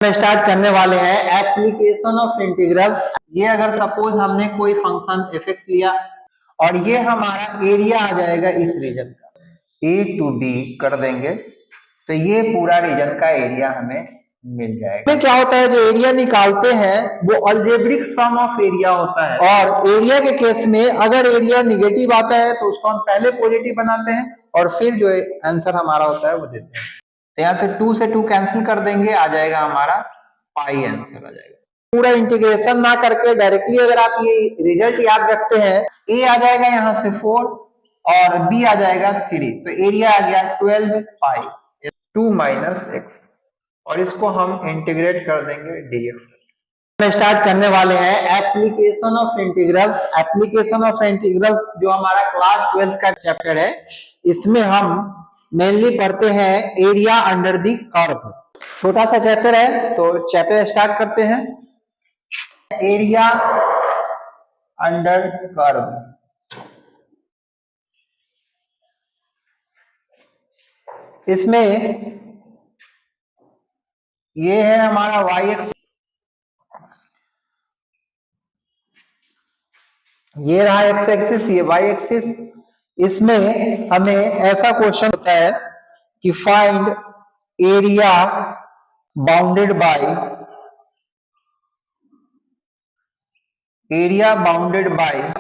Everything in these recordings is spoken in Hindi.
स्टार्ट करने वाले हैं एप्लीकेशन ऑफ इंटीग्रल्स। ये अगर सपोज हमने कोई फंक्शन f(x) लिया और ये हमारा एरिया आ जाएगा इस रीजन का, a to b कर देंगे तो ये पूरा रीजन का एरिया हमें मिल जाएगा। क्या होता है, जो एरिया निकालते हैं वो अलजेब्रिक सम ऑफ एरिया होता है, और एरिया के केस में अगर एरिया निगेटिव आता है तो उसको हम पहले पॉजिटिव बनाते हैं और फिर जो आंसर हमारा होता है वो देते हैं। तो यहाँ से 2 से 2 कैंसिल कर देंगे, आ जाएगा हमारा पाई आंसर आ जाएगा। पूरा इंटीग्रेशन ना करके डायरेक्टली अगर आप ये रिजल्ट याद रखते हैं, a आ जाएगा यहाँ से 4 और b आ जाएगा 3, तो एरिया आ गया 12 पाई 2 माइनस x, और इसको हम इंटीग्रेट कर देंगे dx। स्टार्ट करने वाले हैं application of integrals. Application of integrals जो हमारा क्लास 12 का चैप्टर है, इसमें हम मेनली पढ़ते हैं एरिया अंडर दी कर्व। छोटा सा चैप्टर है तो चैप्टर स्टार्ट करते हैं। एरिया अंडर कर्व, इसमें ये है हमारा y एक्सिस, ये रहा x एक्सिस, ये y एक्सिस। इसमें हमें ऐसा क्वेश्चन होता है कि find area bounded by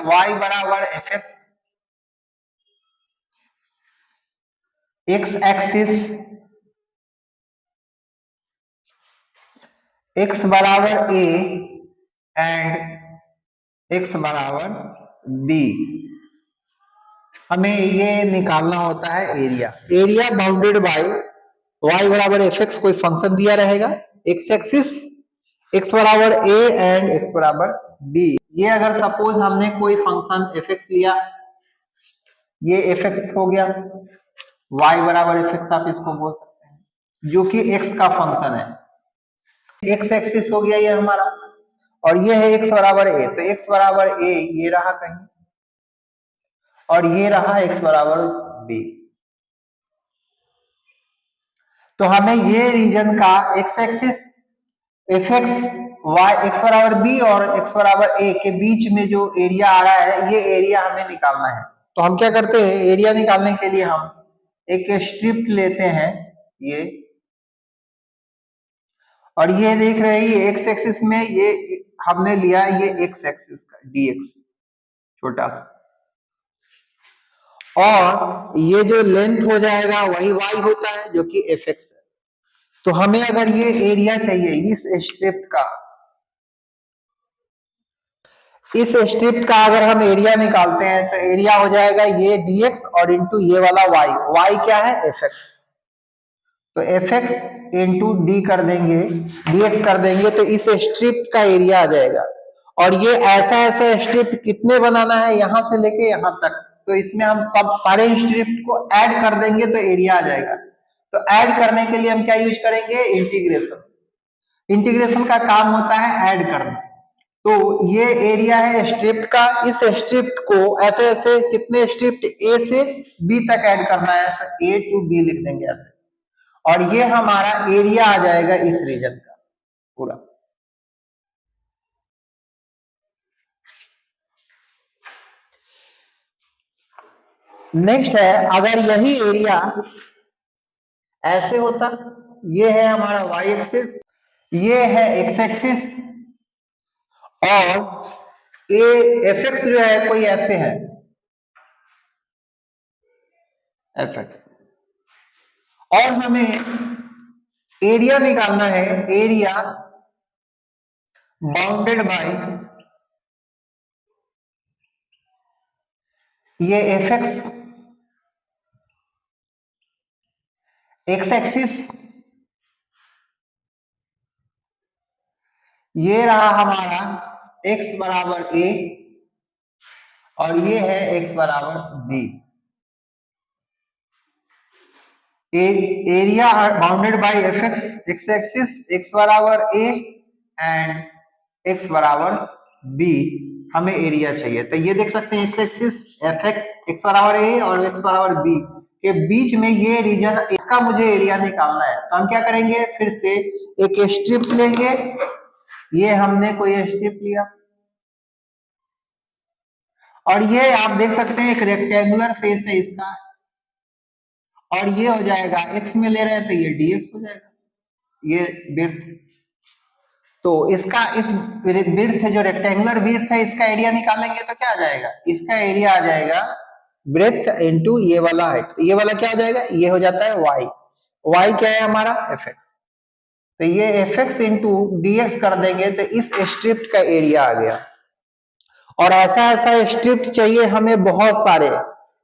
y बराबर fx, x एक्सिस x बराबर a एंड x बराबर b। हमें ये निकालना होता है एरिया बाउंडेड बाय y बराबर fx, कोई फंक्शन दिया रहेगा, x एक्सिस x बराबर a एंड x बराबर b। ये अगर सपोज हमने कोई फंक्शन fx लिया, ये fx हो गया, y बराबर fx आप इसको बोल सकते हैं, जो कि x का फंक्शन है। x एक्सिस हो गया ये हमारा, और ये है x बराबर a, तो x बराबर a ये रहा कहीं, और ये रहा x बराबर b। तो हमें ये रीजन का x axis fx y x बराबर b और x बराबर a के बीच में जो एरिया आ रहा है, ये एरिया हमें निकालना है। तो हम क्या करते हैं, एरिया निकालने के लिए हम एक स्ट्रिप लेते हैं ये, और ये देख रहे हैं ये x एक्सिस में ये हमने लिया ये x एक्सिस का dx छोटा सा, और ये जो लेंथ हो जाएगा वही y होता है जो कि fx है। तो हमें अगर ये एरिया चाहिए इस स्ट्रिप का अगर हम एरिया निकालते हैं तो एरिया हो जाएगा ये dx और इंटू ये वाला y क्या है fx, तो fx इंटू डी कर देंगे, dx कर देंगे तो इस स्ट्रिप का एरिया आ जाएगा। और ये ऐसा स्ट्रिप कितने बनाना है यहाँ से लेके यहाँ तक, तो इसमें हम सब सारे स्ट्रिप को ऐड कर देंगे तो एरिया आ जाएगा। तो ऐड करने के लिए हम क्या यूज करेंगे, इंटीग्रेशन का काम होता है ऐड करना। तो ये एरिया है स्ट्रिप का, इस स्ट्रिप को ऐसे कितने स्ट्रिप ए से बी तक ऐड करना है, तो ए टू बी लिख देंगे ऐसे, और ये हमारा एरिया आ जाएगा इस रीजन का पूरा। नेक्स्ट है, अगर यही एरिया ऐसे होता, ये है हमारा y एक्सिस, ये है x एक्सिस, और fx जो है कोई ऐसे है fx, और हमें एरिया निकालना है, एरिया बाउंडेड बाय ये fx, x एक्सिस, ये रहा हमारा x बराबर a, और ये है x बराबर b। Area bounded bye fx, x axis, x बराबर a एंड x बराबर b, हमें एरिया चाहिए। तो ये देख सकते हैं x एक्सिस fx, x बराबर a और x बराबर b के बीच में ये रीजन, इसका मुझे एरिया निकालना है। तो हम क्या करेंगे, फिर से एक स्ट्रिप लेंगे, ये हमने कोई स्ट्रिप लिया, और ये आप देख सकते हैं एक रेक्टेंगुलर फेस है इसका, और ये हो जाएगा एक्स में ले रहे हैं तो ये dx हो जाएगा, ये विड्थ। तो इसका इस विड्थ जो रेक्टेंगुलर विड्थ है इसका एरिया निकालेंगे तो क्या आ जाएगा, इसका एरिया आ जाएगा ब्रेथ इनटू ये वाला हाइट, ये वाला क्या हो जाएगा, ये हो जाता है y, y क्या है हमारा fx, तो ये fx इंटू dx कर देंगे तो इस स्ट्रिप का एरिया आ गया। और ऐसा ऐसा स्ट्रिप चाहिए हमें बहुत सारे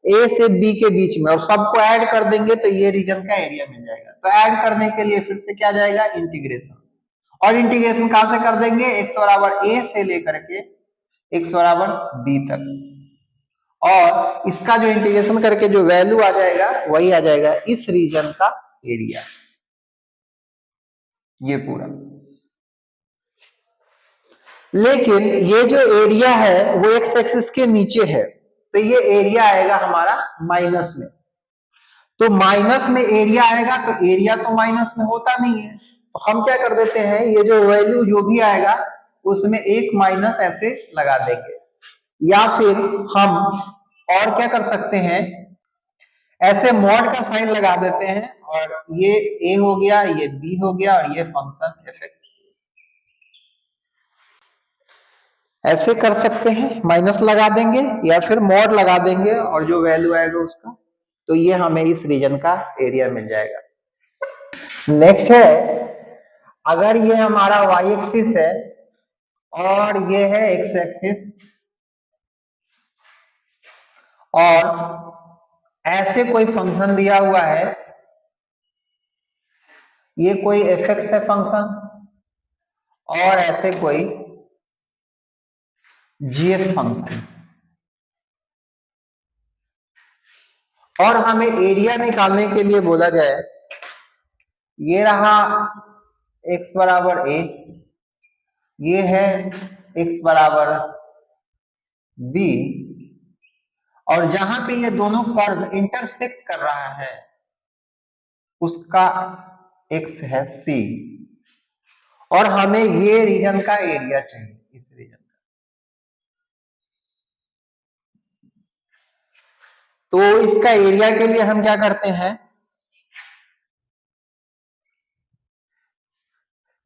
ए से बी के बीच में, और सबको ऐड कर देंगे तो ये रीजन का एरिया मिल जाएगा। तो ऐड करने के लिए फिर से क्या जाएगा, इंटीग्रेशन, और इंटीग्रेशन कहां से कर देंगे, x बराबर a से लेकर के x बराबर b तक, और इसका जो इंटीग्रेशन करके जो वैल्यू आ जाएगा वही आ जाएगा इस रीजन का एरिया, ये पूरा। लेकिन ये जो एरिया है वो एक्स एक्सिस के नीचे है, तो ये एरिया आएगा हमारा माइनस में, तो माइनस में एरिया आएगा, तो एरिया तो माइनस में होता नहीं है, तो हम क्या कर देते हैं, ये जो वैल्यू जो भी आएगा उसमें एक माइनस ऐसे लगा देंगे, या फिर हम और क्या कर सकते हैं, ऐसे मॉड का साइन लगा देते हैं, और ये a हो गया, ये b हो गया, और ये फंक्शन fx, ऐसे कर सकते हैं, माइनस लगा देंगे या फिर मॉड लगा देंगे, और जो वैल्यू आएगा उसका, तो ये हमें इस रीजन का एरिया मिल जाएगा। नेक्स्ट है, अगर ये हमारा y एक्सिस है और ये है x एक्सिस, और ऐसे कोई फंक्शन दिया हुआ है, ये कोई fx है फंक्शन, और ऐसे कोई gx फंक्शन, और हमें एरिया निकालने के लिए बोला जाए, ये रहा x बराबर a, ये है x बराबर b, और जहां पे ये दोनों कर्व इंटरसेक्ट कर रहा है उसका x है c, और हमें ये रीजन का एरिया चाहिए, इस रीजन का। तो इसका एरिया के लिए हम क्या करते हैं,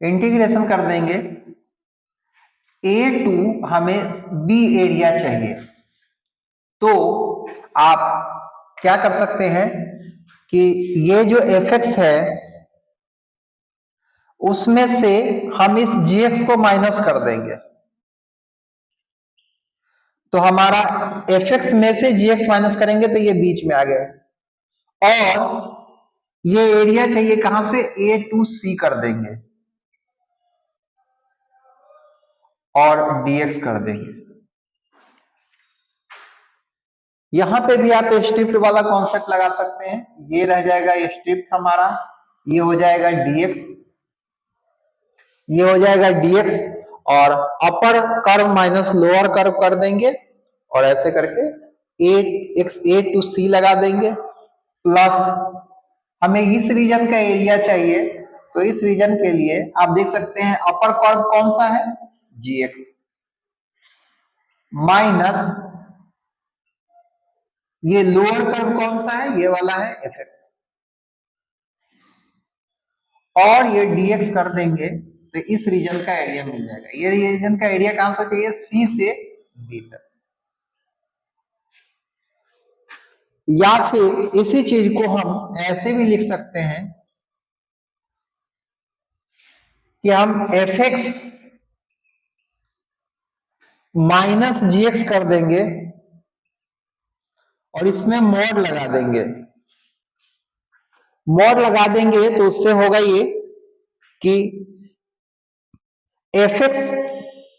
इंटीग्रेशन कर देंगे, a टू हमें b एरिया चाहिए, तो आप क्या कर सकते हैं कि ये जो fx है उसमें से हम इस gx को माइनस कर देंगे, तो हमारा fx में से gx माइनस करेंगे तो ये बीच में आ गया, और ये एरिया चाहिए कहां से, a टू c कर देंगे और dx कर देंगे। यहां पे भी आप स्ट्रिप वाला कॉन्सेप्ट लगा सकते हैं, ये रह जाएगा स्ट्रिप हमारा, ये हो जाएगा dx, ये हो जाएगा dx, और upper curve minus lower curve कर देंगे, और ऐसे करके a टू c लगा देंगे, प्लस हमें इस रीजन का एरिया चाहिए, तो इस रीजन के लिए आप देख सकते हैं अपर कर्व कौन सा है, gx, माइनस ये लोअर कर्व कौन सा है, ये वाला है fx, और ये dx कर देंगे तो इस रीजन का एरिया मिल जाएगा। ये रीजन का एरिया कहां से चाहिए, c से b तक। या फिर इसी चीज को हम ऐसे भी लिख सकते हैं कि हम fx माइनस gx कर देंगे और इसमें मॉड लगा देंगे, मॉड लगा देंगे तो उससे होगा ये कि fx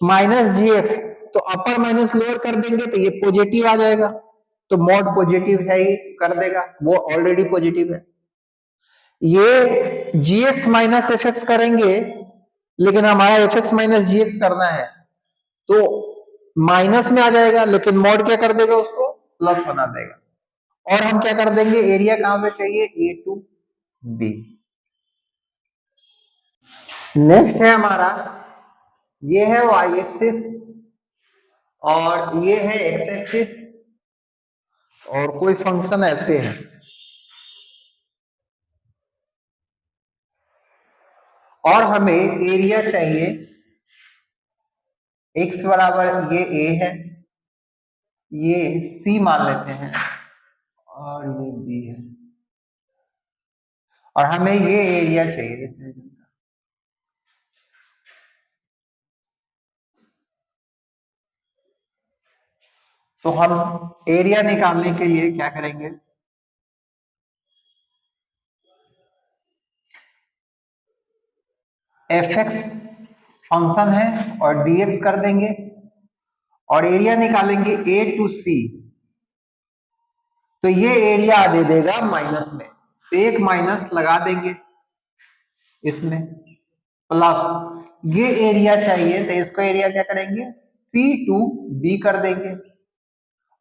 माइनस gx, तो अपर माइनस लोअर कर देंगे तो ये पॉजिटिव आ जाएगा, तो मॉड पॉजिटिव है ही कर देगा, वो ऑलरेडी पॉजिटिव है। ये gx माइनस fx करेंगे, लेकिन हमारा fx माइनस gx करना है तो माइनस में आ जाएगा, लेकिन मॉड क्या कर देगा, उसको प्लस बना देगा, और हम क्या कर देंगे, एरिया कहां से चाहिए, a टू b। नेक्स्ट है हमारा, ये है वाई एक्सिस और ये है एक्स एक्सिस, और कोई फंक्शन ऐसे है, और हमें एरिया चाहिए। x बराबर ये a है, ये c मान लेते हैं, और ये b है, और हमें ये एरिया चाहिए इस रीजन का। तो हम एरिया निकालने के लिए क्या करेंगे, एफ एक्स फंक्शन है और dx कर देंगे, और एरिया निकालेंगे a टू c, तो ये एरिया दे देगा माइनस में, तो एक माइनस लगा देंगे इसमें, प्लस ये एरिया चाहिए, तो इसको एरिया क्या करेंगे, c टू b कर देंगे,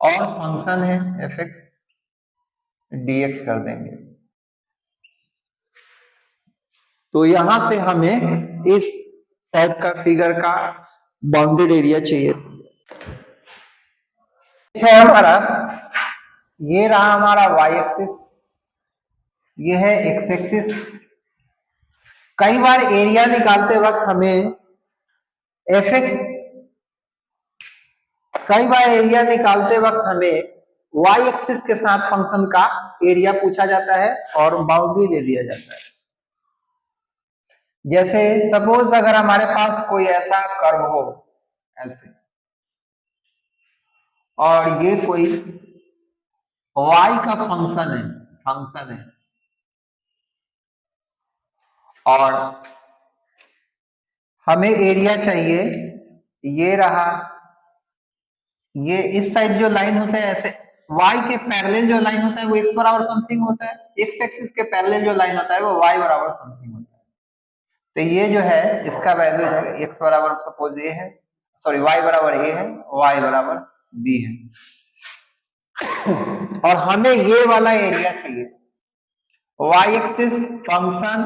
और फंक्शन है एफ एक्स, dx कर देंगे। तो यहां से हमें इस टाइप का फिगर का बाउंडेड एरिया चाहिए है हमारा। ये रहा हमारा y एक्सिस, ये है x एक्सिस। कई बार एरिया निकालते वक्त हमें fx, कई बार एरिया निकालते वक्त हमें y एक्सिस के साथ फंक्शन का एरिया पूछा जाता है और बाउंड्री दे दिया जाता है। जैसे सपोज अगर हमारे पास कोई ऐसा कर्व हो ऐसे, और ये कोई y का फंक्शन है, और हमें एरिया चाहिए, ये रहा, ये इस साइड जो लाइन होता है ऐसे, y के पैरेलल जो लाइन होता है वो x बराबर समथिंग होता है, x एक्सिस के पैरेलल जो लाइन होता है वो y बराबर समथिंग होता है। तो ये जो है इसका वैल्यू जो है x बराबर सपोज ये है, सॉरी y बराबर a है, y बराबर b है, और हमें ये वाला एरिया चाहिए, y axis function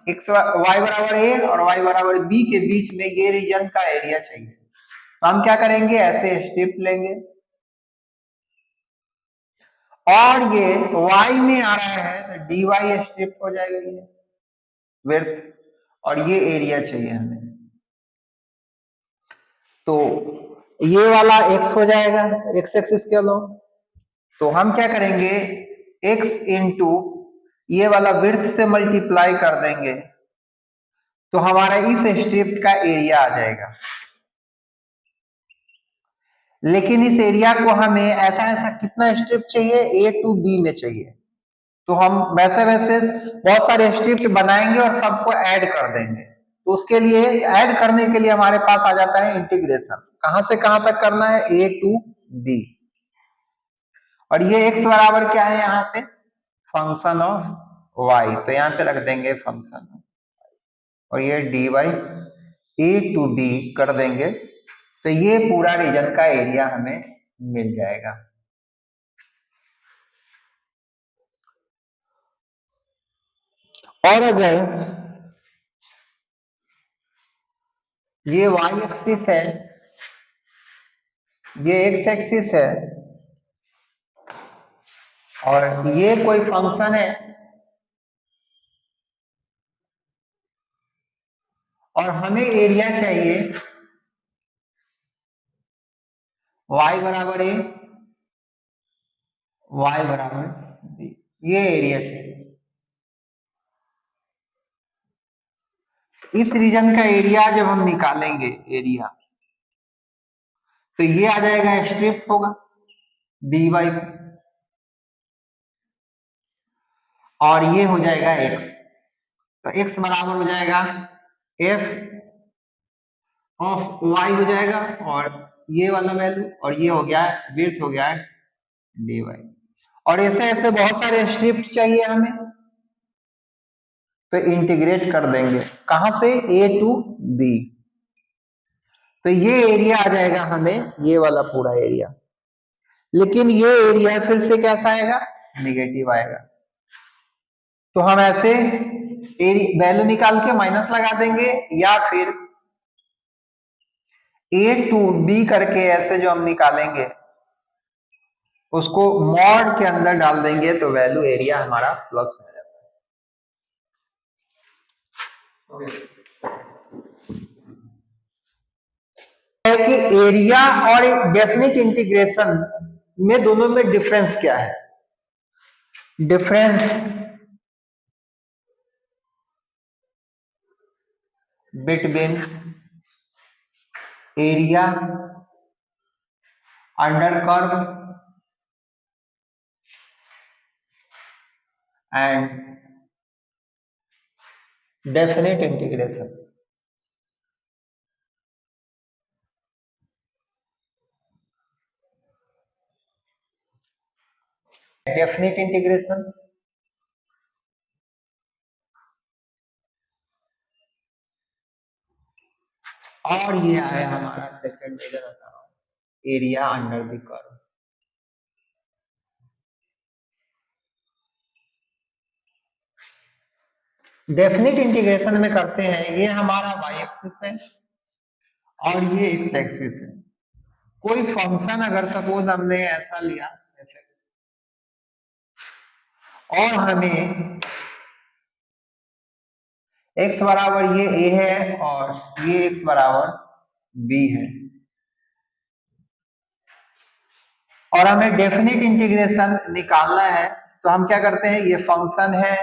x y बराबर a और y बराबर b के बीच में ये रीजन का एरिया चाहिए। तो हम क्या करेंगे, ऐसे स्ट्रिप लेंगे, और ये y में आ रहा है तो dy स्ट्रिप हो जाएगा ये विड्थ, और ये एरिया चाहिए हमें। तो ये वाला x हो जाएगा x एक्सिस के अलोंग, तो हम क्या करेंगे, x इंटू ये वाला विड्थ से मल्टीप्लाई कर देंगे, तो हमारा इस स्ट्रिप का एरिया आ जाएगा। लेकिन इस एरिया को हमें ऐसा ऐसा कितना स्ट्रिप चाहिए, a टू b में चाहिए, तो हम वैसे वैसे बहुत सारे स्ट्रिप बनाएंगे और सबको ऐड कर देंगे। तो उसके लिए ऐड करने के लिए हमारे पास आ जाता है इंटीग्रेशन, कहां से कहां तक करना है, a टू b, और ये x बराबर क्या है यहाँ पे, फंक्शन ऑफ y, तो यहाँ पे रख देंगे फंक्शन, और ये dy a टू b कर देंगे, तो ये पूरा रीजन का एरिया हमें मिल जाएगा। और अगर ये y एक्सिस है, ये x एक्सिस है, और ये कोई फंक्शन है, और हमें एरिया चाहिए y बराबर a, y बराबर b, ये एरिया चाहिए। इस रीजन का एरिया जब हम निकालेंगे एरिया, तो ये आ जाएगा स्ट्रिप होगा dy का, और ये हो जाएगा x, तो x बराबर हो जाएगा f ऑफ y हो जाएगा, और ये वाला वैल्यू, और ये हो गया विड्थ हो गया dy, और ऐसे ऐसे बहुत सारे स्ट्रिप चाहिए हमें, तो इंटीग्रेट कर देंगे कहां से, a टू b, तो ये एरिया आ जाएगा हमें, ये वाला पूरा एरिया। लेकिन ये एरिया फिर से कैसा आएगा, निगेटिव आएगा, तो हम ऐसे वैल्यू निकाल के माइनस लगा देंगे, या फिर ए टू बी करके ऐसे जो हम निकालेंगे उसको मॉड के अंदर डाल देंगे तो वैल्यू एरिया हमारा प्लस में आ जाता है कि एरिया और डेफिनिट इंटीग्रेशन में दोनों में डिफरेंस क्या है? Difference between area under curve and definite integration. Definite integration और ये आया हमारा सेकंड मेजर बता रहा हूं, area under the curve. Definite integration में करते हैं, ये हमारा y एक्सिस है और ये x एक्सिस है। कोई फंक्शन अगर सपोज हमने ऐसा लिया fx और हमें x बराबर ये a है और ये x बराबर b है, और हमें डेफिनिट इंटीग्रेशन निकालना है, तो हम क्या करते हैं, ये फंक्शन है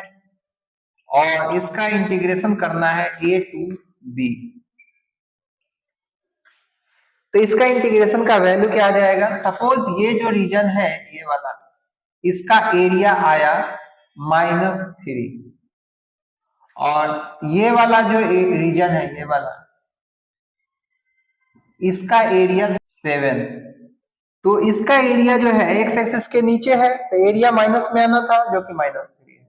और इसका इंटीग्रेशन करना है a टू b। तो इसका इंटीग्रेशन का वैल्यू क्या आ जाएगा? सपोज ये जो रीजन है ये वाला, इसका एरिया आया -3 और ये वाला जो रीजन है ये वाला, इसका एरिया 7। तो इसका एरिया जो है एक्स एक्सिस के नीचे है तो एरिया माइनस में आना था जो कि -3 है,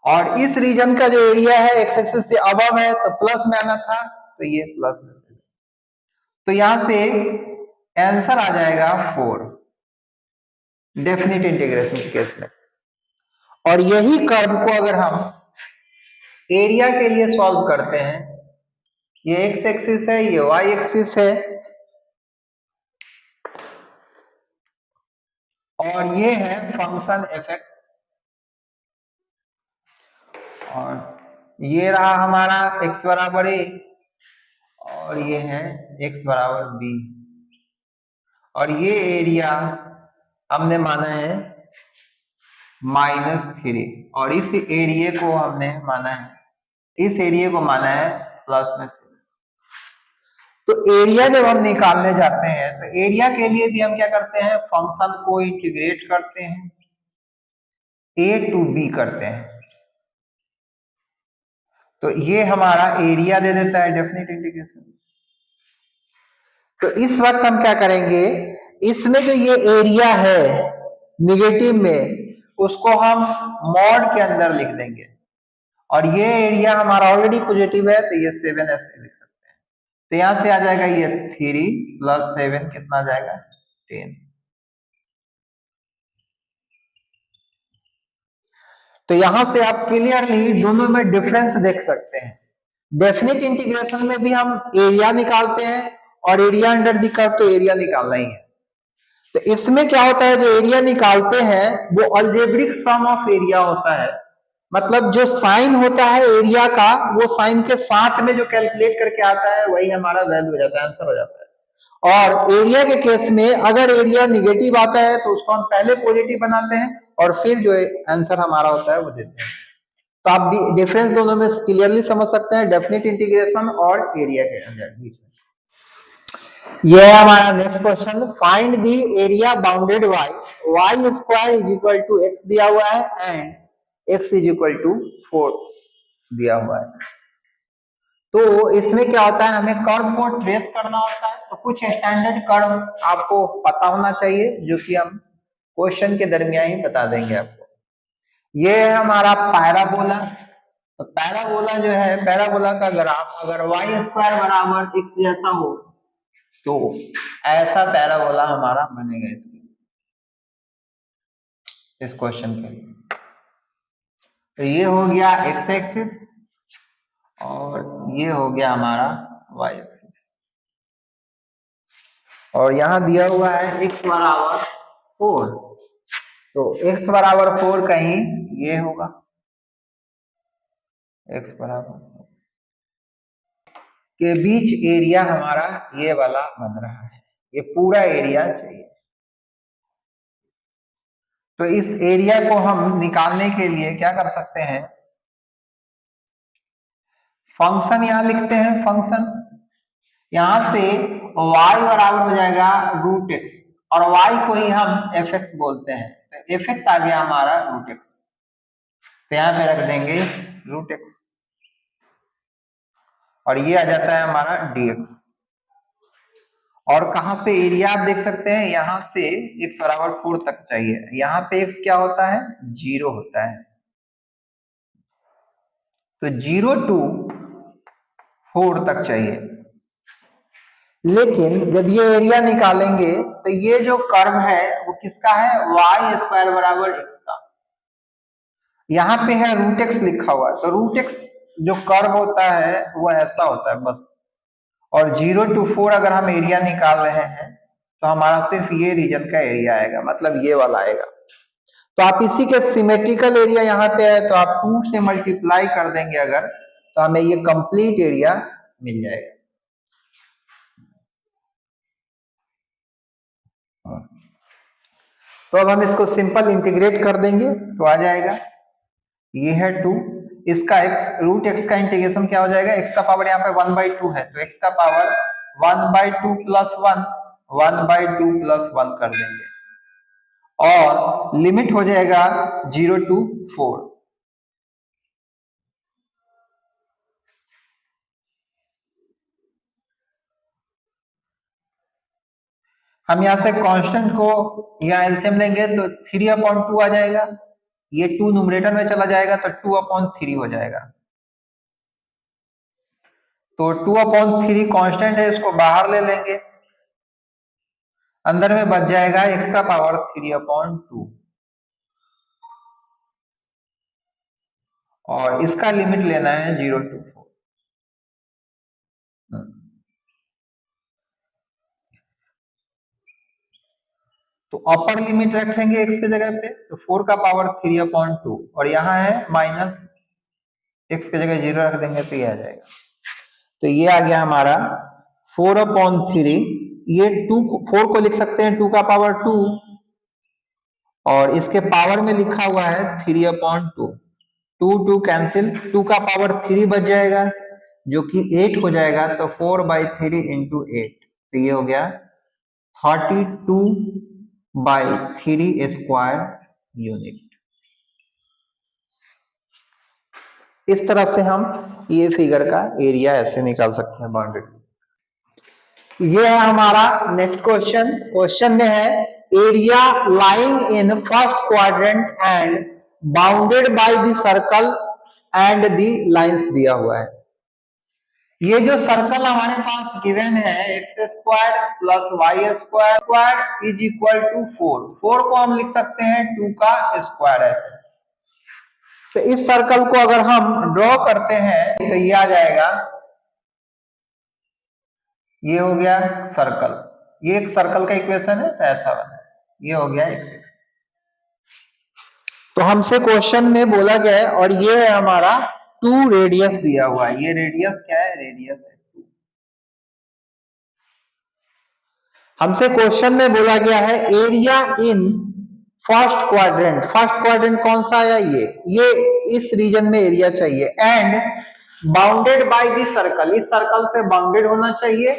और इस रीजन का जो एरिया है एक्स एक्सिस से अबव है तो प्लस में आना था तो ये प्लस में 7। तो यहां से आंसर आ जाएगा 4 डेफिनिट इंटीग्रेशन के केस में। और यही कर्व को अगर हम एरिया के लिए सॉल्व करते हैं, ये एक्स एक्सिस है, ये वाई एक्सिस है और ये है फंक्शन fx, और ये रहा हमारा x बराबर a और ये है x बराबर b, और ये एरिया हमने माना है -3 और इस एरिया को हमने माना है, इस एरिया को माना है प्लस में 7। तो एरिया जब हम निकालने जाते हैं तो एरिया के लिए भी हम क्या करते हैं, फंक्शन को इंटीग्रेट करते हैं, a टू b करते हैं, तो ये हमारा एरिया दे देता है डेफिनिट इंटीग्रेशन। तो इस वक्त हम क्या करेंगे, इसमें जो ये एरिया है निगेटिव में उसको हम मॉड के अंदर लिख देंगे, और ये एरिया हमारा ऑलरेडी पॉजिटिव है तो ये 7 ऐसे लिख सकते हैं। तो यहां से आ जाएगा ये 3 + 7 कितना आ जाएगा 10। तो यहां से आप क्लियरली दोनों में डिफरेंस देख सकते हैं। डेफिनिट इंटीग्रेशन में भी हम एरिया निकालते हैं और एरिया अंडर द कर्व तो एरिया निकालना ही है। तो इसमें क्या होता है, जो एरिया निकालते हैं वो अलजेब्रिक सम ऑफ एरिया होता है, मतलब जो साइन होता है एरिया का वो साइन के साथ में जो कैलकुलेट करके आता है वही हमारा वैल्यू हो जाता है, आंसर हो जाता है। और एरिया के केस में अगर एरिया निगेटिव आता है तो उसको हम पहले पॉजिटिव बनाते हैं और फिर जो आंसर हमारा होता है वो देते हैं। तो आप डिफरेंस दोनों में क्लियरली समझ सकते हैं, डेफिनिट इंटीग्रेशन और एरिया के अंदर बीच में। ये है हमारा next question, find the area bounded bye y² = x दिया हुआ है एंड x = 4 दिया हुआ है। तो इसमें क्या होता है, हमें कर्व को ट्रेस करना होता है, तो कुछ स्टैंडर्ड कर्व आपको पता होना चाहिए जो कि हम क्वेश्चन के दरमियान ही बता देंगे आपको। ये है हमारा पैराबोला। तो पैराबोला जो है, पैराबोला का ग्राफ अगर y² बराबर x जैसा हो तो ऐसा पैराबोला हमारा बनेगा इसके, इस क्वेश्चन के लिए। तो ये हो गया एक्स एक्सिस और ये हो गया हमारा वाई एक्सिस, और यहां दिया हुआ है x बराबर 4, तो x बराबर 4 कहीं ये होगा, x बराबर के बीच एरिया हमारा ये वाला बन रहा है, ये पूरा एरिया चाहिए। तो इस एरिया को हम निकालने के लिए क्या कर सकते हैं, फंक्शन यहां लिखते हैं, फंक्शन यहां से y बराबर हो जाएगा रूट एक्स, और y को ही हम एफ एक्स बोलते हैं, तो एफ एक्स आ गया हमारा रूट एक्स, तो यहां पे रख देंगे रूट एक्स, और ये आ जाता है हमारा dx। और कहां से एरिया आप देख सकते हैं, यहां से x बराबर 4 तक चाहिए, यहां पे x क्या होता है, 0 होता है, तो 0 टू 4 तक चाहिए। लेकिन जब ये एरिया निकालेंगे तो ये जो कर्व है वो किसका है, वाई स्क्वायर बराबर एक्स का, यहाँ पे है रूट एक्स लिखा हुआ, तो रूट एक्स जो कर्व होता है वो ऐसा होता है बस, और 0 टू 4 अगर हम एरिया निकाल रहे हैं तो हमारा सिर्फ ये रीजन का एरिया आएगा, मतलब ये वाला आएगा। तो आप इसी के सिमेट्रिकल एरिया यहाँ पे है तो आप 2 से मल्टीप्लाई कर देंगे अगर, तो हमें ये कंप्लीट एरिया मिल जाएगा। तो अब हम इसको सिंपल इंटीग्रेट कर देंगे तो आ जाएगा, ये है 2, इसका x रूट x का इंटीग्रेशन क्या हो जाएगा, x का पावर यहाँ पे 1/2 है, तो x का पावर 1/2 प्लस 1, 1/2 प्लस 1 कर देंगे, और लिमिट हो जाएगा 0 टू 4। हम यहां से कांस्टेंट को या एलसीएम लेंगे तो 3/2 आ जाएगा, ये 2 न्यूमरेटर में चला जाएगा तो 2/3 हो जाएगा, तो 2/3 कांस्टेंट है, इसको बाहर ले लेंगे, अंदर में बच जाएगा x का पावर 3/2, और इसका लिमिट लेना है 0 टू 4। तो अपर लिमिट रखेंगे x की जगह पे, तो 4 का पावर 3/2, और यहाँ है माइनस x की जगह 0 रख देंगे तो ये आ जाएगा, तो ये आ गया हमारा 4/3, ये 4 को लिख सकते हैं 2 का पावर 2, और इसके पावर में लिखा हुआ है 3/2, 2 कैंसिल, 2 का पावर 3 बच जाएगा जो कि 8 हो जाएगा, तो 4/3 इंटू 8, तो ये हो गया 32/3 स्क्वायर यूनिट। इस तरह से हम ये फिगर का एरिया ऐसे निकाल सकते हैं बाउंडेड। ये है हमारा नेक्स्ट क्वेश्चन, क्वेश्चन में है area lying in first quadrant and bounded by the circle and the lines दिया हुआ है। ये जो सर्कल हमारे पास गिवन है x square plus y square is equal to 4, 4 को हम लिख सकते हैं 2 का स्क्वायर ऐसे। तो इस सर्कल को अगर हम ड्रॉ करते हैं तो ये आ जाएगा, ये हो गया सर्कल, ये एक सर्कल का इक्वेशन है, तो ऐसा बना है, ये हो गया x एक्सिस। तो हमसे क्वेश्चन में बोला गया है, और ये है हमारा 2 रेडियस दिया हुआ है, ये रेडियस क्या है, रेडियस है 2। हमसे क्वेश्चन में बोला गया है area in first quadrant, first quadrant कौन सा आया, ये इस रीजन में एरिया चाहिए, and bounded by the circle, इस सर्कल से बाउंडेड होना चाहिए,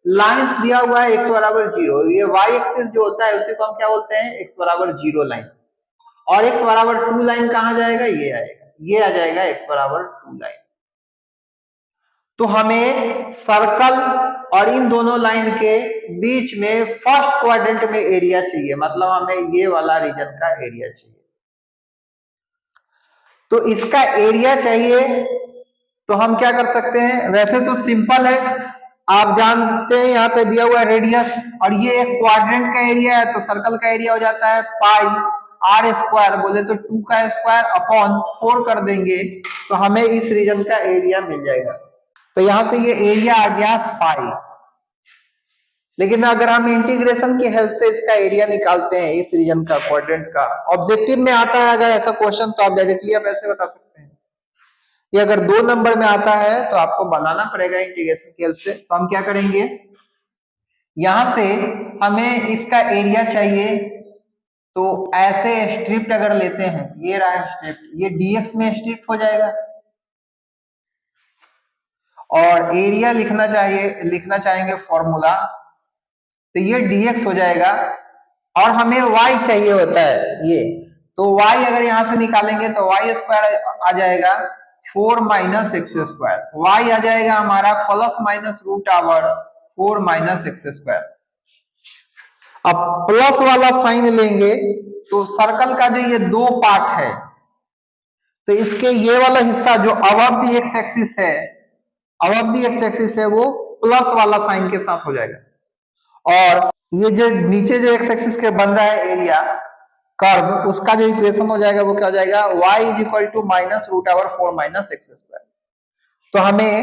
लाइंस दिया हुआ है x बराबर 0, ये y एक्सिस जो होता है उसी को हम क्या बोलते हैं, x बराबर 0 लाइन, और x बराबर 2 लाइन कहां जाएगा, ये आएगा, ये आ जाएगा x बराबर 2 लाइन। तो हमें सर्कल और इन दोनों लाइन के बीच में फर्स्ट क्वाड्रेंट में एरिया चाहिए, मतलब हमें ये वाला रीजन का एरिया चाहिए। तो इसका एरिया चाहिए तो हम क्या कर सकते हैं, वैसे तो सिंपल है, आप जानते हैं यहाँ पे दिया हुआ है रेडियस, और ये एक क्वाड्रेंट का एरिया है, तो सर्कल का एरिया हो जाता है पाई, आर स्क्वायर बोले तो 2 का स्क्वायर अपॉन 4 कर देंगे तो हमें इस रीजन का एरिया मिल जाएगा। तो यहां से ये एरिया आ गया पाई। लेकिन अगर हम इंटीग्रेशन की हेल्प से इसका एरिया निकालते हैं इस रीजन का क्वाड्रेंट का, ऑब्जेक्टिव में आता है अगर ऐसा क्वेश्चन तो आप डायरेक्टली आप ऐसे बता सकते हैं। ये अगर 2 नंबर में आता है तो आपको बनाना पड़ेगा इंटीग्रेशन की हेल्प से। तो हम क्या करेंगे, यहां से हमें इसका एरिया चाहिए तो ऐसे स्ट्रिप्ट अगर लेते हैं, ये रहा स्ट्रिप्ट, ये dx में स्ट्रिप्ट हो जाएगा और एरिया लिखना चाहेंगे फॉर्मूला, तो ये dx हो जाएगा और हमें y चाहिए होता है ये, तो y अगर यहां से निकालेंगे तो y स्क्वायर आ जाएगा 4 माइनस एक्स स्क्वायर, y आ जाएगा हमारा plus minus root over 4 minus x square. अब प्लस वाला साइन लेंगे तो सर्कल का जो ये 2 पार्ट है तो इसके ये वाला हिस्सा जो अबव दी एक्स एक्सिस है, अबव दी एक्स एक्सिस है वो प्लस वाला साइन के साथ हो जाएगा और ये जो नीचे जो एक्स एक्सिस के बन रहा है एरिया कर्व, उसका जो इक्वेशन हो जाएगा वो क्या हो जाएगा, y is equal to minus root over 4 minus x square. तो हमें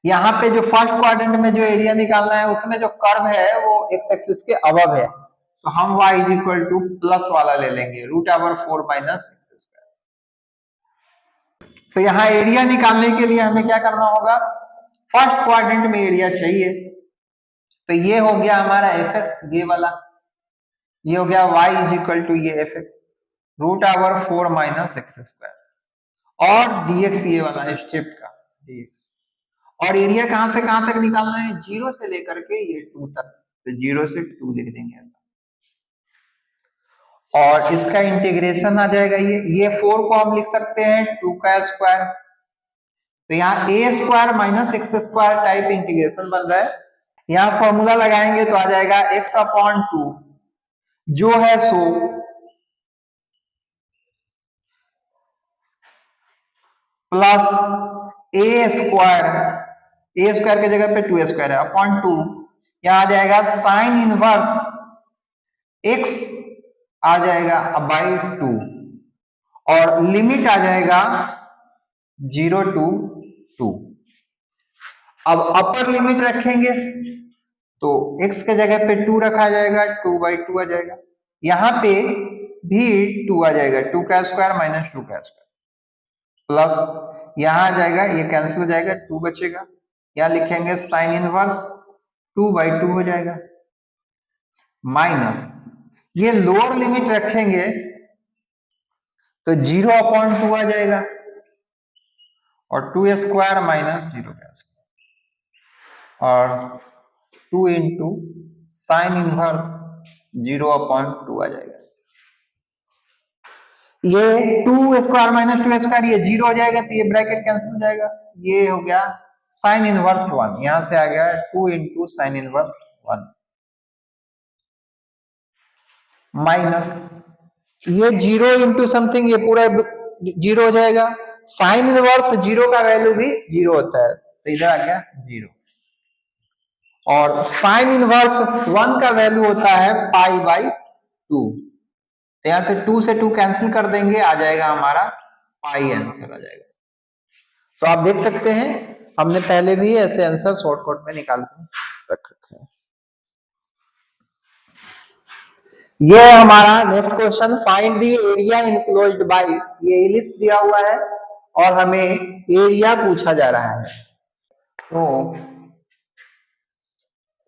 यहाँ पे जो फर्स्ट क्वाड्रेंट में जो एरिया निकालना है उसमें जो कर्व है वो एक्स एक्सिस के अबव है, तो हम y is equal to plus वाला ले लेंगे root over 4 minus x square. तो यहाँ एरिया निकालने के लिए हमें क्या करना होगा, फर्स्ट क्वाड्रेंट में एरिया चाहिए, तो ये हो गया हमारा एफ एक्स, ये वाला, ये हो गया y इज इक्वल टू ये f x root over 4 minus x square और dx ये वाला स्ट्रिप का dx। और एरिया कहां से कहां तक निकालना है, 0 से लेकर के ये 2 तक, तो 0 से 2 लिख देंगे ऐसा और इसका इंटीग्रेशन आ जाएगा ये 4 को हम लिख सकते हैं 2 का स्क्वायर, तो यहाँ a square minus x square type integration बन रहा है। यहाँ फॉर्मूला लगाएंगे तो आ जाएगा x अपॉन 2 जो है सो प्लस ए स्क्वायर के जगह पे 2 स्क्वायर है अपॉन 2, यहां आ जाएगा साइन इनवर्स x आ जाएगा बाई 2 और लिमिट आ जाएगा 0 टू 2। अब अपर लिमिट रखेंगे तो x के जगह पे 2 रखा जाएगा, 2/2 आ जाएगा, यहां पे भी 2 आ जाएगा, 2 का स्क्वायर माइनस 2 का स्क्वायर प्लस यहां आ जाएगा, ये कैंसिल हो जाएगा, 2 बचेगा, यहां लिखेंगे साइन इनवर्स 2/2 हो जाएगा माइनस ये लोअर लिमिट रखेंगे तो 0 अपॉन 2 आ जाएगा और 2 स्क्वायर माइनस 0 का स्क्वायर और 2 इंटू साइन इनवर्स 0 अपॉन 2 आ जाएगा। ये 2 स्क्वायर माइनस 2 स्क्वायर ये 0 हो जाएगा तो ये ब्रैकेट कैंसिल हो जाएगा, ये हो गया साइन इनवर्स 1, यहां से आ गया 2 इंटू साइन इनवर्स 1 माइनस ये 0 इंटू समथिंग ये पूरा 0 हो जाएगा, साइन इनवर्स 0 का वैल्यू भी 0 होता है तो इधर आ गया 0 और साइन इनवर्स 1 का वैल्यू होता है पाई बाई 2, तो यहां से 2 से 2 कैंसिल कर देंगे, आ जाएगा हमारा पाई, आंसर आ जाएगा। तो आप देख सकते हैं हमने पहले भी ऐसे आंसर शॉर्टकट में निकाल के रख रखे हैं। ये हमारा next question, find the area enclosed bye, ये इलिप्स दिया हुआ है और हमें एरिया पूछा जा रहा है। तो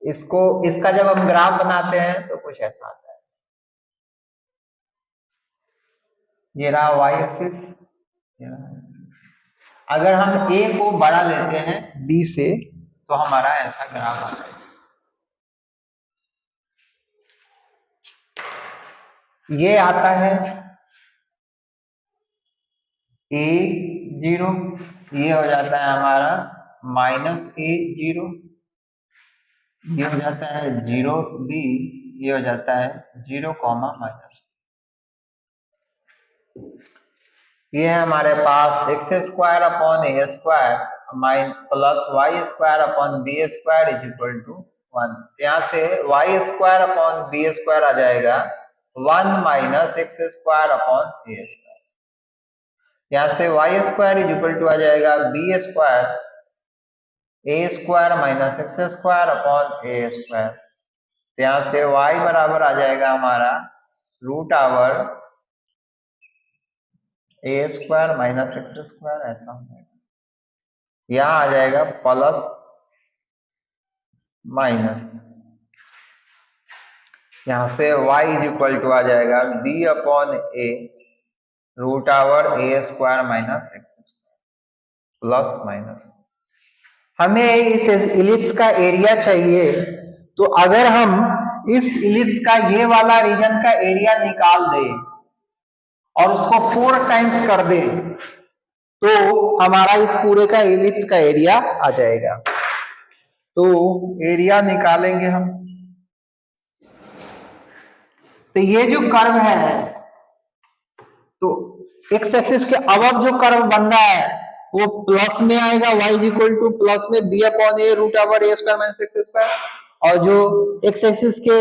इसका जब हम ग्राफ बनाते हैं तो कुछ ऐसा आता है, ये रहा y एक्सिस, अगर हम a को बड़ा लेते हैं b से तो हमारा ऐसा ग्राफ आता है। ये आता है a0, ये हो जाता है हमारा माइनस a0, ये हो जाता है 0b, ये हो जाता है 0, माइनस, ये है हमारे पास x square upon a square plus y square upon b square is equal to 1, यहाँ से y square upon b square आ जाएगा 1 minus x square upon a square. यहां से y square is equal to आ जाएगा b square a square minus x square upon a square. तो यहां से y बराबर आ जाएगा हमारा root over a square minus x square, ऐसा हो जाएगा। यहां आ जाएगा प्लस माइनस, यहां से y इज इक्वल टू आ जाएगा b upon a root over a square minus x square plus minus. हमें इस इलिप्स का एरिया चाहिए, तो अगर हम इस इलिप्स का ये वाला रीजन का एरिया निकाल दे और उसको 4 टाइम्स कर दे तो हमारा इस पूरे का इलिप्स का एरिया आ जाएगा। तो एरिया निकालेंगे हम। तो ये जो कर्व है, तो एक्स एक्सिस के अबव जो कर्व बन रहा है वो प्लस में आएगा, y is equal to plus में b upon a root over a square minus x square, और जो एक्स एक्सिस के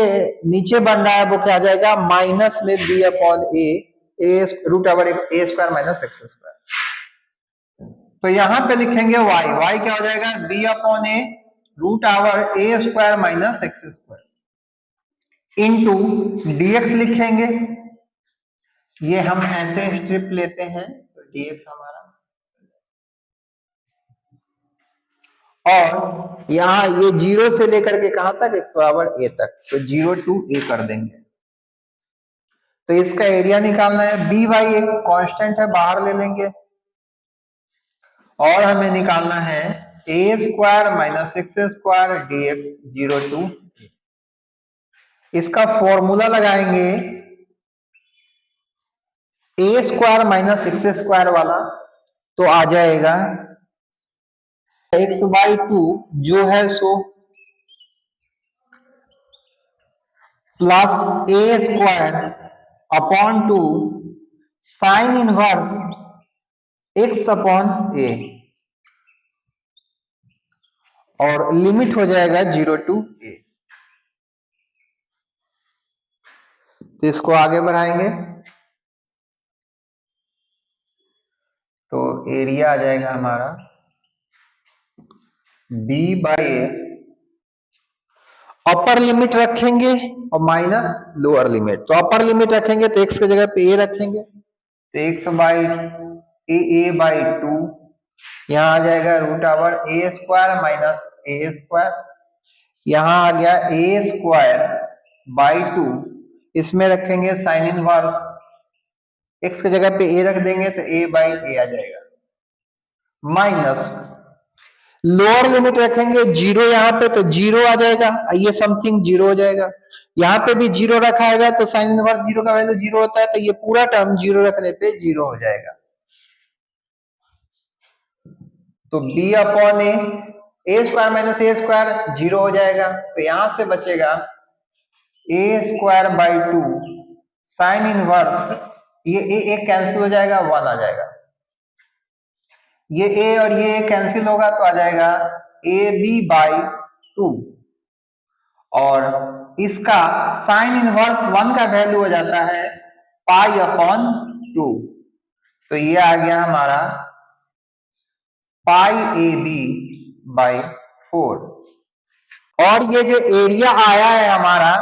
नीचे बन रहा है वो क्या आ जाएगा माइनस में b upon a root over a square minus x square. तो यहां पे लिखेंगे y क्या हो जाएगा b upon a root over a square minus x square into dx लिखेंगे। ये हम ऐसे स्ट्रिप लेते हैं तो dx हमारा, और यहां ये 0 से लेकर के कहां तक x बराबर a तक, तो 0 टू a कर देंगे। तो इसका एरिया निकालना है, b बाई एक कांस्टेंट है बाहर ले लेंगे, और हमें निकालना है a square minus x square dx 0 to a। इसका फॉर्मूला लगाएंगे a square minus x square वाला, तो आ जाएगा x बाई टू जो है सो plus a square upon two sine inverse x upon a, और लिमिट हो जाएगा 0 टू a। तो इसको आगे बढ़ाएंगे तो एरिया आ जाएगा हमारा b by A, upper limit रखेंगे और माइनस लोअर लिमिट। तो अपर लिमिट रखेंगे तो x की जगह पे a रखेंगे, तो x by A by two, यहां आ जाएगा root over a square minus a square, यहां आ गया ए स्क्वायर बाई टू, इसमें रखेंगे साइन इनवर्स, x की जगह पे a रख देंगे तो a बाई ए आ जाएगा, माइनस लोअर लिमिट रखेंगे 0 यहाँ पे तो 0 आ जाएगा, ये समथिंग 0 हो जाएगा, यहाँ पे भी 0 रखा है तो साइन इनवर्स 0 का वैल्यू 0 होता है, तो ये पूरा टर्म 0 रखने पे 0 हो जाएगा। तो b upon a square minus a square 0 हो जाएगा, तो यहां से बचेगा a square by two sine inverse, ये ए कैंसिल हो जाएगा 1 आ जाएगा, ये a और ये कैंसिल होगा तो आ जाएगा ए बी बाई टू, और इसका साइन इनवर्स 1 का वैल्यू हो जाता है पाई अपॉन 2, तो ये आ गया हमारा पाई ए बी बाई 4। और ये जो एरिया आया है हमारा,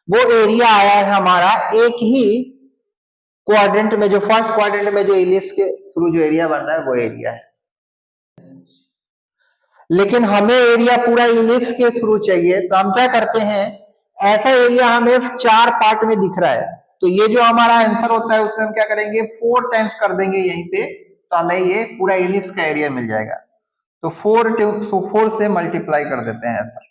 वो एरिया आया है हमारा एक ही क्वाड्रेंट में, जो फर्स्ट क्वाड्रेंट में जो इलिप्स के थ्रू जो एरिया बन रहा है वो एरिया है। लेकिन हमें एरिया पूरा इलिप्स के थ्रू चाहिए, तो हम क्या करते हैं, ऐसा एरिया हमें 4 पार्ट में दिख रहा है, तो ये जो हमारा आंसर होता है उसमें हम क्या करेंगे 4 टाइम्स कर देंगे यहीं पे, तो हमें ये पूरा इलिप्स का एरिया मिल जाएगा। तो 4 से मल्टीप्लाई कर देते हैं ऐसा।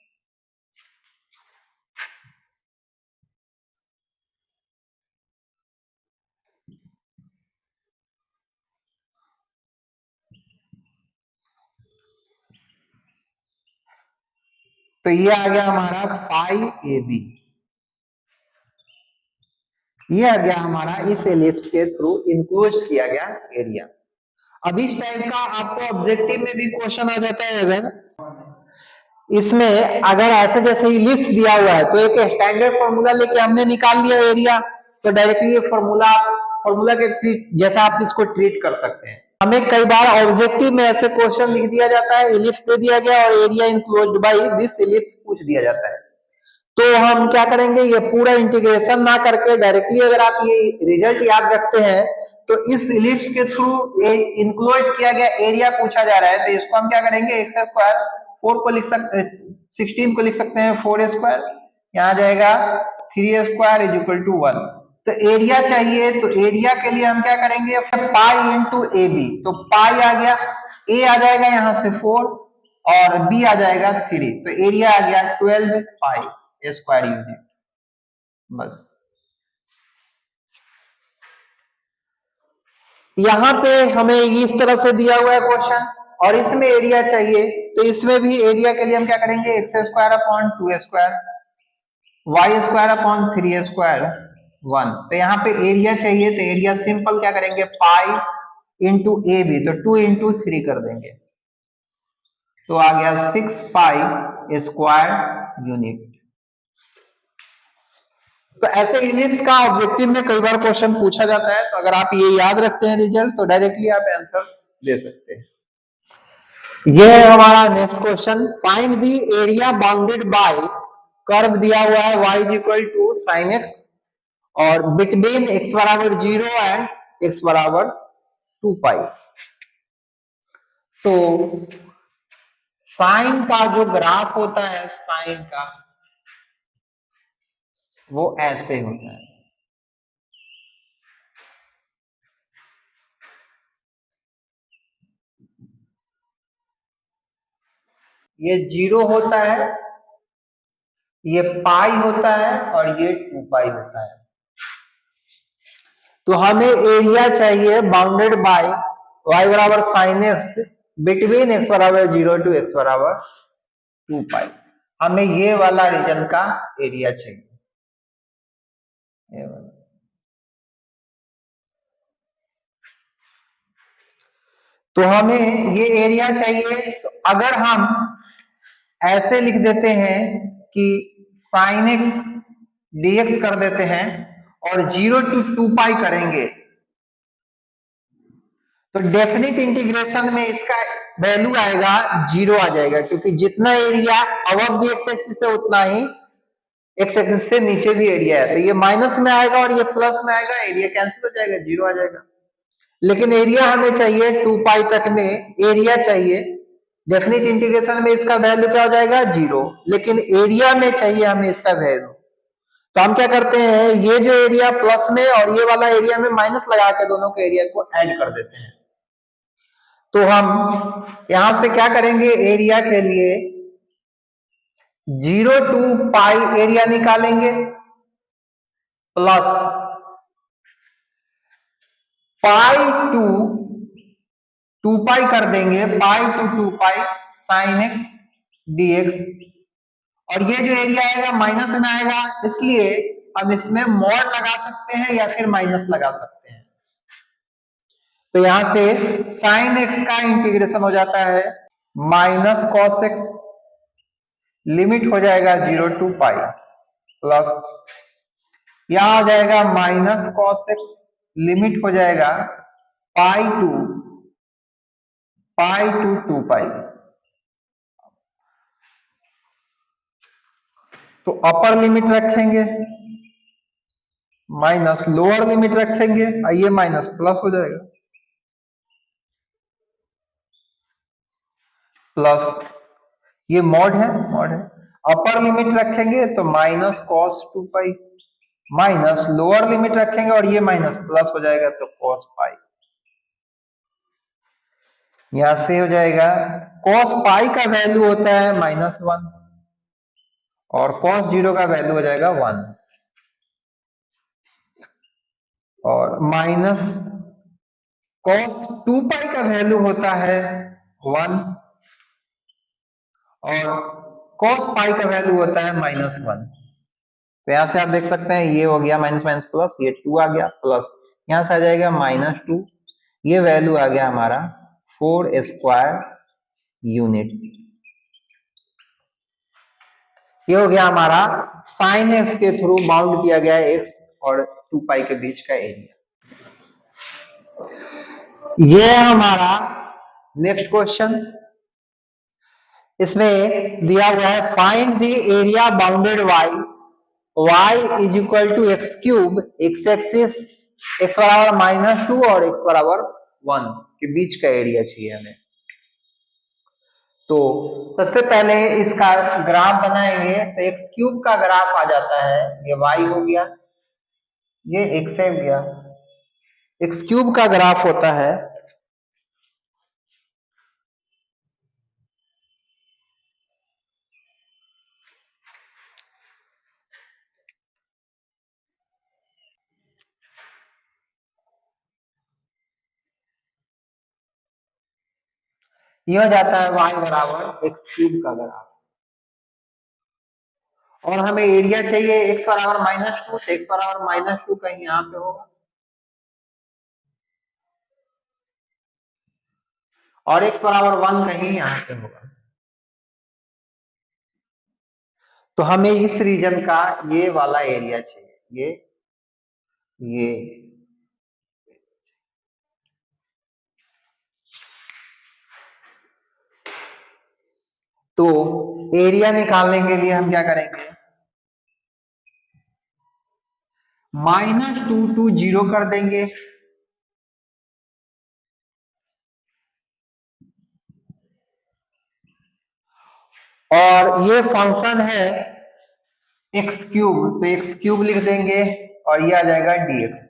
तो ये आ गया हमारा पाई ए बी, ये आ गया हमारा इस एलिप्स के थ्रू इंक्लोज किया गया एरिया। अब इस टाइप का आपको ऑब्जेक्टिव में भी क्वेश्चन आ जाता है, अगर इसमें अगर ऐसे जैसे इलिप्स दिया हुआ है तो एक स्टैंडर्ड फॉर्मूला लेके हमने निकाल लिया एरिया, तो डायरेक्टली ये फॉर्मूला फॉर्मूला के जैसा आप इसको ट्रीट कर सकते हैं। हमें कई बार ऑब्जेक्टिव में ऐसे क्वेश्चन लिख दिया जाता है, इलिप्स दे दिया गया और area enclosed by this ellipse पूछ दिया जाता है, तो हम क्या करेंगे, ये पूरा इंटीग्रेशन ना करके डायरेक्टली अगर आप ये रिजल्ट याद रखते हैं तो इस इलिप्स के थ्रू इनक्लोज किया गया एरिया पूछा जा रहा है, तो इसको हम क्या करेंगे, एक्स स्क्वायर 4 को लिख सकते 16 को लिख सकते हैं 4 स्क्वायर, यहाँ जाएगा 3 स्क्वायर इज इक्वल टू 1। तो एरिया चाहिए, तो एरिया के लिए हम क्या करेंगे, पाई इंटू ए बी, तो पाई आ गया, ए आ जाएगा यहां से 4 और बी आ जाएगा 3, तो एरिया आ गया 12 पाई स्क्वायर यूनिट। बस यहाँ पे हमें इस तरह से दिया हुआ है क्वेश्चन और इसमें एरिया चाहिए, तो इसमें भी एरिया के लिए हम क्या करेंगे, x square upon 2 square y square upon 3 square 1, तो यहाँ पे एरिया चाहिए, तो एरिया सिंपल क्या करेंगे, पाई इंटू ए बी, तो 2 इंटू 3 कर देंगे, तो आ गया 6 पाई स्क्वायर यूनिट। तो ऐसे इलिप्स का ऑब्जेक्टिव में कई बार क्वेश्चन पूछा जाता है, तो अगर आप ये याद रखते हैं रिजल्ट तो डायरेक्टली आप आंसर दे सकते हैं। ये है हमारा next question, find the area bounded by curve दिया हुआ है y is equal to sine x और बिटवीन x बराबर 0 एंड x बराबर 2 पाई। तो साइन का जो ग्राफ होता है, साइन का वो ऐसे होता है, ये 0 होता है, ये पाई होता है और ये 2 पाई होता है। तो हमें एरिया चाहिए बाउंडेड बाय y बराबर साइन एक्स बिटवीन x बराबर 0 टू x बराबर 2 पाई, हमें ये वाला रीजन का एरिया चाहिए, ये वाला। तो हमें ये एरिया चाहिए, तो अगर हम ऐसे लिख देते हैं कि साइन एक्स dx कर देते हैं और 0 टू 2 पाई करेंगे, तो डेफिनेट इंटीग्रेशन में इसका वैल्यू आएगा 0 आ जाएगा, क्योंकि जितना area above the x axis है उतना ही एक्स एक्सिस से नीचे भी एरिया है, तो ये माइनस में आएगा और ये प्लस में आएगा, एरिया कैंसिल हो जाएगा, 0 आ जाएगा। लेकिन एरिया हमें चाहिए 2 पाई तक में एरिया चाहिए, डेफिनेट इंटीग्रेशन में इसका वैल्यू क्या हो जाएगा 0, लेकिन एरिया में चाहिए हमें इसका वैल्यू, तो हम क्या करते हैं, ये जो एरिया प्लस में और ये वाला एरिया में माइनस लगा के दोनों के एरिया को ऐड कर देते हैं। तो हम यहां से क्या करेंगे, एरिया के लिए 0 टू पाई एरिया निकालेंगे प्लस पाई टू 2 पाई कर देंगे, pi to 2 pi sine x dx, और ये जो एरिया आएगा माइनस में आएगा, इसलिए हम इसमें मॉड लगा सकते हैं या फिर माइनस लगा सकते हैं। तो यहां से साइन एक्स का इंटीग्रेशन हो जाता है माइनस कॉस एक्स, लिमिट हो जाएगा 0 टू पाई प्लस यहां आ जाएगा माइनस कॉस एक्स, लिमिट हो जाएगा पाई टू 2 पाई। तो अपर लिमिट रखेंगे माइनस लोअर लिमिट रखेंगे, ये माइनस प्लस हो जाएगा प्लस, ये मॉड है अपर लिमिट रखेंगे तो minus cos 2 pi minus lower limit रखेंगे और ये माइनस प्लस हो जाएगा तो कॉस पाई, यहां से हो जाएगा कॉस पाई का वैल्यू होता है -1 और कॉस 0 का वैल्यू हो जाएगा 1 और माइनस कॉस 2 पाई का वैल्यू होता है 1 और कॉस पाई का वैल्यू होता है -1। तो यहां से आप देख सकते हैं ये हो गया माइनस माइनस प्लस, ये 2 आ गया प्लस, यहां से आ जाएगा -2, ये वैल्यू आ गया हमारा 4 स्क्वायर यूनिट। ये हो गया हमारा साइन एक्स के थ्रू बाउंड किया गया एक्स और 2 पाई के बीच का एरिया। ये है हमारा नेक्स्ट क्वेश्चन। इसमें दिया हुआ है find the area bounded by y is equal to x cube, x axis x बराबर -2 और x बराबर 1 के बीच का एरिया चाहिए हमें। तो सबसे पहले इसका ग्राफ बनाएंगे तो एक्स क्यूब का ग्राफ आ जाता है, ये y हो गया, ये x हो गया, एक्स क्यूब का ग्राफ होता है ये हो जाता है y बराबर एक्स क्यूब का ग्राफ। और हमें एरिया चाहिए x बराबर -2, तो x बराबर -2 कहीं यहाँ पे होगा और x बराबर 1 कहीं यहाँ पे होगा। तो हमें इस रीजन का ये वाला एरिया चाहिए, ये तो एरिया निकालने के लिए हम क्या करेंगे, -2 टू 0 कर देंगे और ये फंक्शन है एक्स क्यूब, तो एक्स क्यूब लिख देंगे और ये आ जाएगा dx।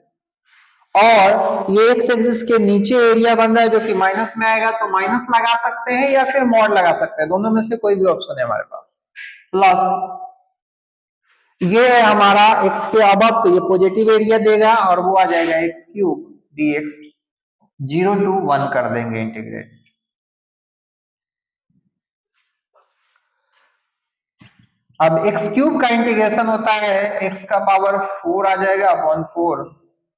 और ये एक्स एक्सिस के नीचे एरिया बन रहा है जो कि माइनस में आएगा, तो माइनस लगा सकते हैं या फिर मॉड लगा सकते हैं, दोनों में से कोई भी ऑप्शन है हमारे पास। प्लस ये है हमारा x के अबव, तो ये पॉजिटिव एरिया देगा और वो आ जाएगा एक्स क्यूब dx, 0 to 1 कर देंगे इंटीग्रेट। अब एक्स क्यूब का इंटीग्रेशन होता है x का पावर 4 आ जाएगा अपॉन 4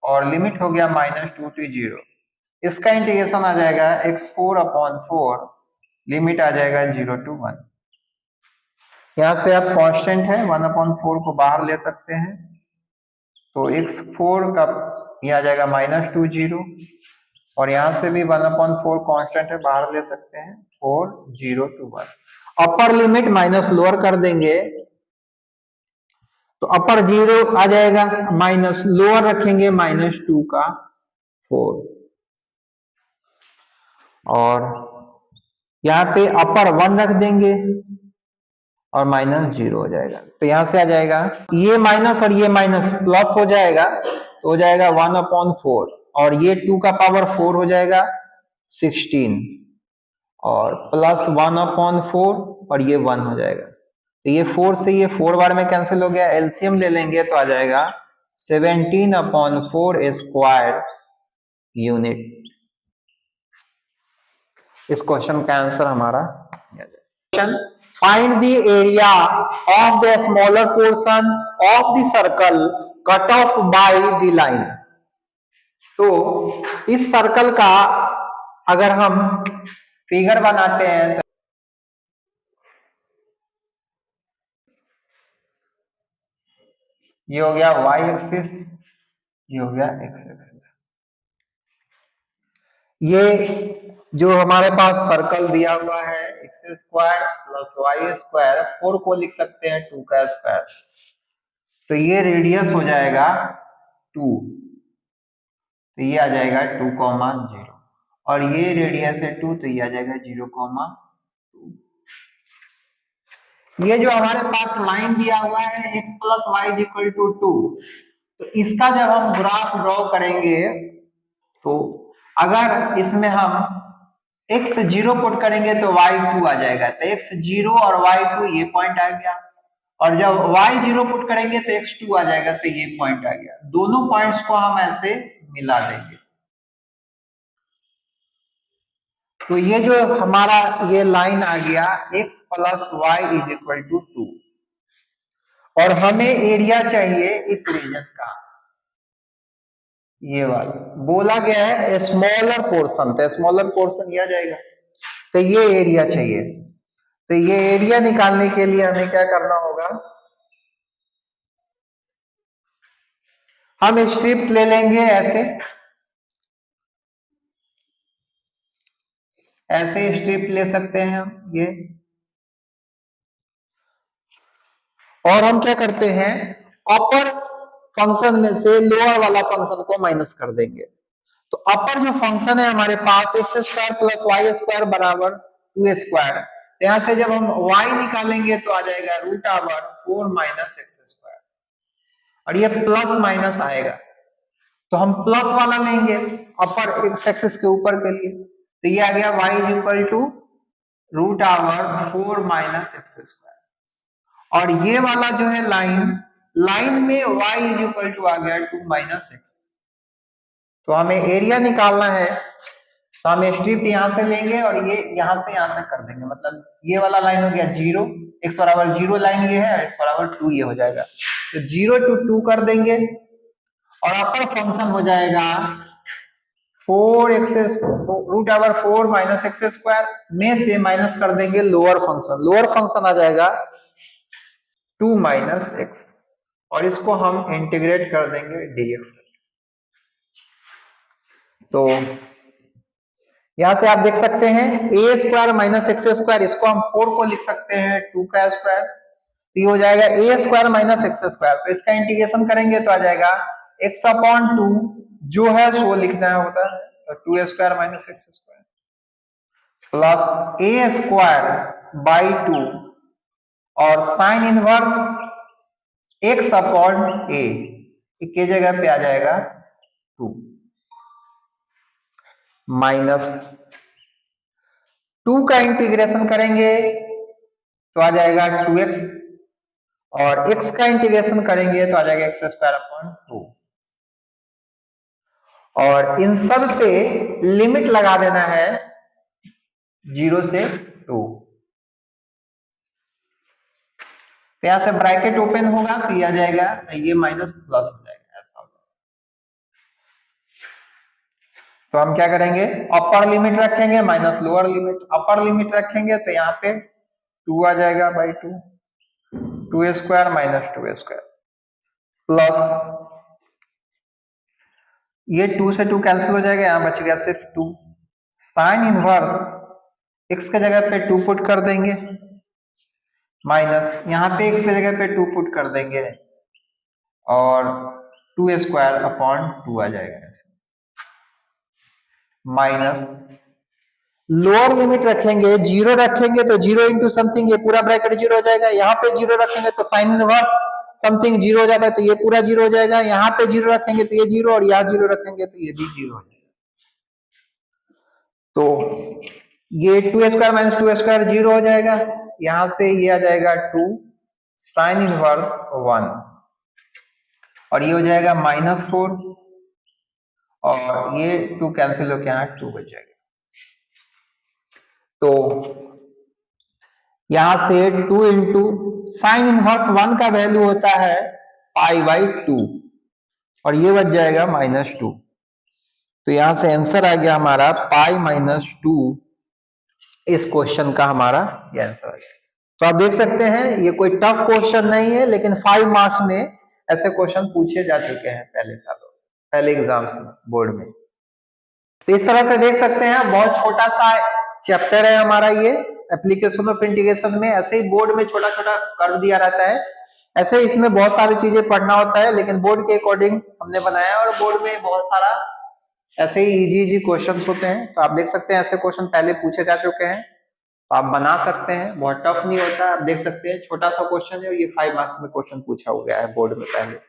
और लिमिट हो गया -2 to 0। इसका इंटीग्रेशन आ जाएगा x4 अपॉन 4, लिमिट आ जाएगा 0 to 1। यहां से आप कांस्टेंट है 1 अपॉन 4 को बाहर ले सकते हैं, तो x4 का ये आ जाएगा -2 0 और यहां से भी 1 अपॉन 4 कांस्टेंट है, बाहर ले सकते हैं 4 0 to 1। Upper limit minus lower कर देंगे तो अपर 0 आ जाएगा, माइनस लोअर रखेंगे -2 का 4 और यहाँ पे अपर 1 रख देंगे और -0 हो जाएगा। तो यहां से आ जाएगा ये माइनस और ये माइनस प्लस हो जाएगा, तो हो जाएगा 1 अपॉन 4 और ये 2 का पावर 4 हो जाएगा 16 और प्लस 1 अपॉन 4 और ये 1 हो जाएगा। तो ये 4 से ये 4 बार में कैंसिल हो गया, एलसीएम ले लेंगे तो आ जाएगा 17 अपॉन 4 स्क्वायर यूनिट। इस क्वेश्चन का आंसर हमारा question find the area of the smaller portion of the circle cut off by the line. तो इस सर्कल का अगर हम फिगर बनाते हैं तो ये हो गया y एक्सिस, ये हो गया x एक्सिस। ये जो हमारे पास सर्कल दिया हुआ है x square plus y square, 4 को लिख सकते हैं 2 का स्क्वायर, तो ये रेडियस हो जाएगा 2, तो ये आ जाएगा 2,0 और ये रेडियस है 2, तो ये आ जाएगा 0,2। ये जो हमारे पास लाइन दिया हुआ है x plus y equal to 2, तो इसका जब हम ग्राफ ड्रॉ करेंगे तो अगर इसमें हम x 0 पुट करेंगे तो y 2 आ जाएगा, तो x 0 और y 2 ये पॉइंट आ गया और जब y 0 पुट करेंगे तो x 2 आ जाएगा, तो ये पॉइंट आ गया। दोनों पॉइंट्स को हम ऐसे मिला देंगे तो ये जो हमारा ये लाइन आ गया x plus y is equal to 2 और हमें एरिया चाहिए इस रीजन का, ये वाला बोला गया है स्मॉलर पोर्शन, तो स्मॉलर पोर्शन ये आ जाएगा, तो ये एरिया चाहिए। तो ये एरिया निकालने के लिए हमें क्या करना होगा, हम स्ट्रिप ले लेंगे ऐसे स्ट्रिप ले सकते हैं हम ये, और हम क्या करते हैं, अपर फंक्शन में से लोअर वाला फंक्शन को माइनस कर देंगे। तो अपर जो फंक्शन है हमारे पास x square plus y square बराबर 2 स्क्वायर, तो यहां से जब हम y निकालेंगे तो आ जाएगा root over 4 minus x square, और ये प्लस माइनस आएगा तो हम प्लस वाला लेंगे अपर एक्स एक्सिस के ऊपर के लिए, तो ये आ गया y is equal to root over 4 minus x square, और ये वाला जो है लाइन में y इज इक्वल टू आ गया 2 माइनस एक्स। तो हमें एरिया निकालना है, तो हम स्ट्रिप यहां से लेंगे और ये यहां से यहां तक कर देंगे, मतलब ये वाला लाइन हो गया 0, x बराबर 0 लाइन ये है और x बराबर 2 ये हो जाएगा, तो 0 to 2 कर देंगे, और अपर फंक्शन हो जाएगा 4x root over 4 minus x square में से माइनस कर देंगे लोअर फंक्शन आ जाएगा 2 माइनस एक्स, और इसको हम इंटीग्रेट कर देंगे dx। तो यहां से आप देख सकते हैं ए स्क्वायर माइनस एक्स स्क्वायर, इसको हम 4 को लिख सकते हैं 2 का स्क्वायर, ये हो जाएगा ए स्क्वायर माइनस एक्स स्क्वायर, तो इसका इंटीग्रेशन करेंगे तो आ जाएगा x अपॉन 2 जो है सो लिखना होता है, तो 2 square minus x square plus a square by 2 और साइन इनवर्स x अपॉन ए के जगह पे आ जाएगा 2 माइनस 2 का इंटीग्रेशन करेंगे तो आ जाएगा 2x, और x का इंटीग्रेशन करेंगे तो आ जाएगा एक्स स्क्वायर अपॉन 2, और इन सब पे लिमिट लगा देना है 0 से 2, तो यहां से ब्रैकेट ओपन होगा तो ये आ जाएगा, ये माइनस प्लस हो जाएगा, ऐसा हो जाएगा। तो हम क्या करेंगे, अपर लिमिट रखेंगे minus lower limit, upper limit रखेंगे तो यहाँ पे 2 आ जाएगा by 2, 2 square minus 2 square plus ये 2 से 2 कैंसिल हो जाएगा, यहाँ बच गया सिर्फ 2, साइन इनवर्स x के जगह पे 2 पुट कर देंगे माइनस यहाँ पे x के जगह पे 2 पुट कर देंगे, और 2 स्क्वायर अपॉन 2 आ जाएगा ऐसे, माइनस लोअर लिमिट रखेंगे 0 रखेंगे तो 0 इंटू समथिंग, ये पूरा ब्रैकेट 0 हो जाएगा, यहाँ पे 0 रखेंगे तो साइन इनवर्स समथिंग 0 हो जाता है, तो ये पूरा 0 हो जाएगा, यहाँ पे 0 रखेंगे तो ये 0, और यहाँ 0 रखेंगे तो ये भी 0 हो जाएगा। तो ये 2 स्क्वायर माइनस 2 स्क्वायर 0 हो जाएगा, यहां से ये आ जाएगा 2 साइन इनवर्स 1, और ये हो जाएगा -4, और ये 2 कैंसिल होकर यहाँ 2 बच जाएगा। तो यहां से 2 इंटू साइन इनवर्स 1 का वैल्यू होता है π/2, और ये बच जाएगा -2, तो यहां से आंसर आ गया हमारा π-2, इस क्वेश्चन का हमारा ये आंसर आ गया। तो आप देख सकते हैं ये कोई टफ क्वेश्चन नहीं है, लेकिन 5 मार्क्स में ऐसे क्वेश्चन पूछे जा चुके हैं पहले एग्जाम्स में, बोर्ड में। तो इस तरह से देख सकते हैं, बहुत छोटा सा चैप्टर है हमारा ये एप्लीकेशन ऑफ इंटीग्रेशन में, ऐसे ही बोर्ड में छोटा छोटा कर दिया रहता है, ऐसे इसमें बहुत सारी चीजें पढ़ना होता है, लेकिन बोर्ड के अकॉर्डिंग हमने बनाया, और बोर्ड में बहुत सारा ऐसे ही इजी क्वेश्चंस होते हैं। तो आप देख सकते हैं ऐसे क्वेश्चन पहले पूछे जा चुके हैं, तो आप बना सकते हैं, बहुत टफ नहीं होता। आप देख सकते हैं छोटा सा क्वेश्चन है, और ये 5 मार्क्स में क्वेश्चन पूछा हो गया है बोर्ड में पहले।